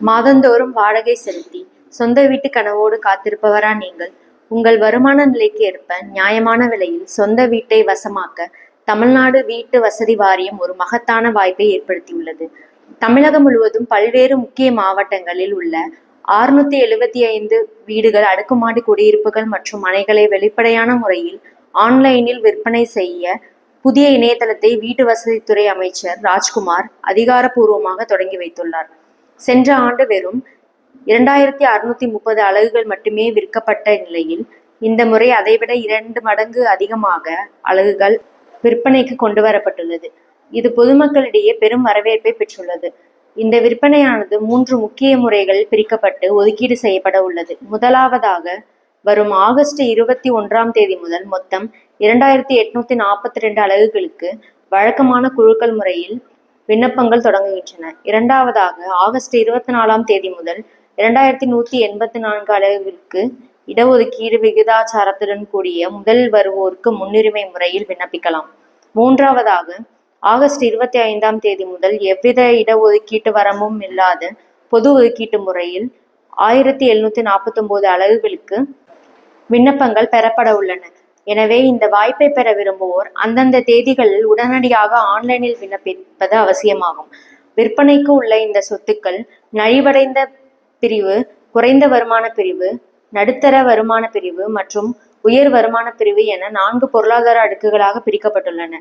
மாதந்தோறும் வாடகை செலுத்தி சொந்த வீட்டு கனவோடு காத்திருப்பவரா நீங்கள்? உங்கள் வருமான நிலைக்கு ஏற்ப நியாயமான விலையில் சொந்த வீட்டை வசமாக்க தமிழ்நாடு வீட்டு வசதி வாரியம் ஒரு மகத்தான வாய்ப்பை ஏற்படுத்தியுள்ளது. தமிழகம் முழுவதும் பல்வேறு முக்கிய மாவட்டங்களில் உள்ள 675 வீடுகள், அடுக்குமாடி குடியிருப்புகள் மற்றும் மனைகளை வெளிப்படையான முறையில் ஆன்லைனில் விற்பனை செய்ய புதிய இணையதளத்தை வீட்டு வசதித்துறை அமைச்சர் ராஜ்குமார் அதிகாரப்பூர்வமாக தொடங்கி வைத்துள்ளார். சென்ற ஆண்டு வெறும் 2630 அலகுகள் மட்டுமே விற்கப்பட்ட நிலையில் இந்த முறை அதைவிட 2 மடங்கு அதிகமாக அலகுகள் விற்பனைக்கு கொண்டு வரப்பட்டுள்ளது. இது பொதுமக்களிடையே பெரும் வரவேற்பை பெற்றுள்ளது. இந்த விற்பனையானது 3 முக்கிய முறைகளில் பிரிக்கப்பட்டு ஒதுக்கீடு செய்யப்பட உள்ளது. முதலாவதாக வரும் ஆகஸ்ட் 21ஆம் தேதி முதல் மொத்தம் 2842 அலகுகளுக்கு வழக்கமான குழுக்கள் முறையில் விண்ணப்பங்கள் தொடங்குகின்றன. இரண்டாவதாக ஆகஸ்ட் 24ஆம் தேதி முதல் 2184 அலகுகளுக்கு இடஒதுக்கீடு விகிதாச்சாரத்துடன் கூடிய முதல் வருவோருக்கு முன்னுரிமை முறையில் விண்ணப்பிக்கலாம். மூன்றாவதாக ஆகஸ்ட் 25ஆம் தேதி முதல் எவ்வித இடஒதுக்கீட்டு வரம்பும் இல்லாத பொது ஒதுக்கீட்டு முறையில் 1749 அலகுகளுக்கு விண்ணப்பங்கள் பெறப்பட உள்ளன. எனவே இந்த வாய்ப்பை பெற விரும்புவோர் அந்தந்த தேதிகளில் உடனடியாக ஆன்லைனில் விண்ணப்பிப்பது அவசியமாகும். விற்பனைக்கு உள்ள இந்த சொத்துக்கள் நலிவடைந்த பிரிவு, குறைந்த வருமான பிரிவு, நடுத்தர வருமான பிரிவு மற்றும் உயர் வருமான பிரிவு என 4 பொருளாதார அடுக்குகளாக பிரிக்கப்பட்டுள்ளன.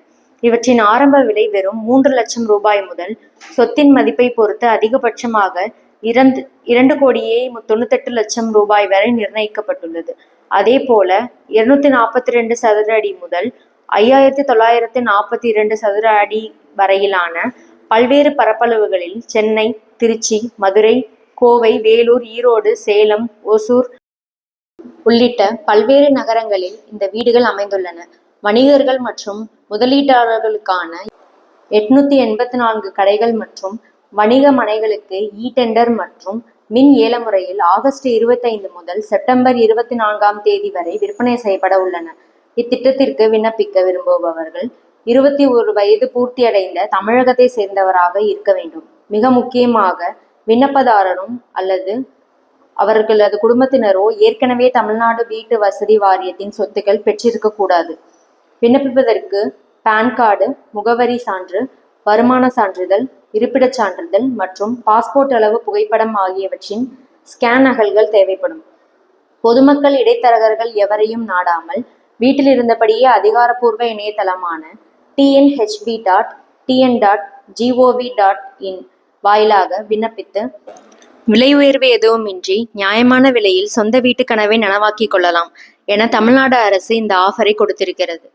இவற்றின் ஆரம்ப விலை வெறும் 3 லட்சம் ரூபாய் முதல் சொத்தின் மதிப்பை பொறுத்து அதிகபட்சமாக 2,98 லட்சம் ரூபாய் வரை நிர்ணயிக்கப்பட்டுள்ளது. அதே போல 242 சதுர அடி முதல் 5,942 சதுர அடி வரையிலான பல்வேறு பரப்பளவுகளில் சென்னை, திருச்சி, மதுரை, கோவை, வேலூர், ஈரோடு, சேலம், ஓசூர் உள்ளிட்ட பல்வேறு நகரங்களில் இந்த வீடுகள் அமைந்துள்ளன. வணிகர்கள் மற்றும் முதலீட்டாளர்களுக்கான 884 கடைகள் மற்றும் வணிக மனைகளுக்கு டெண்டர் மற்றும் மின் ஏல முறையில் ஆகஸ்ட் 25 முதல் செப்டம்பர் 24ஆம் தேதி வரை விற்பனை செய்யப்பட உள்ளன. இத்திட்டத்திற்கு விண்ணப்பிக்க விரும்புபவர்கள் 21 வயது பூர்த்தியடைந்த தமிழகத்தை சேர்ந்தவராக இருக்க வேண்டும். மிக முக்கியமாக விண்ணப்பதாரரும் அல்லது அவர்களது குடும்பத்தினரோ ஏற்கனவே தமிழ்நாடு வீட்டு வசதி வாரியத்தின் சொத்துக்கள் பெற்றிருக்க கூடாது. விண்ணப்பிப்பதற்கு பான் கார்டு, முகவரி சான்று, வருமான சான்றிதழ், இருப்பிடச் சான்றிதழ் மற்றும் பாஸ்போர்ட் அளவு புகைப்படம் ஆகியவற்றின் ஸ்கேன் நகல்கள் தேவைப்படும். பொதுமக்கள் இடைத்தரகர்கள் எவரையும் நாடாமல் வீட்டில் இருந்தபடியே அதிகாரப்பூர்வ இணையதளமான tnhb.tn.gov.in வாயிலாக விண்ணப்பித்து விலை உயர்வு எதுவுமின்றி நியாயமான விலையில் சொந்த வீட்டு கனவை நனவாக்கிக் கொள்ளலாம் என தமிழ்நாடு அரசு இந்த ஆஃபரை கொடுத்திருக்கிறது.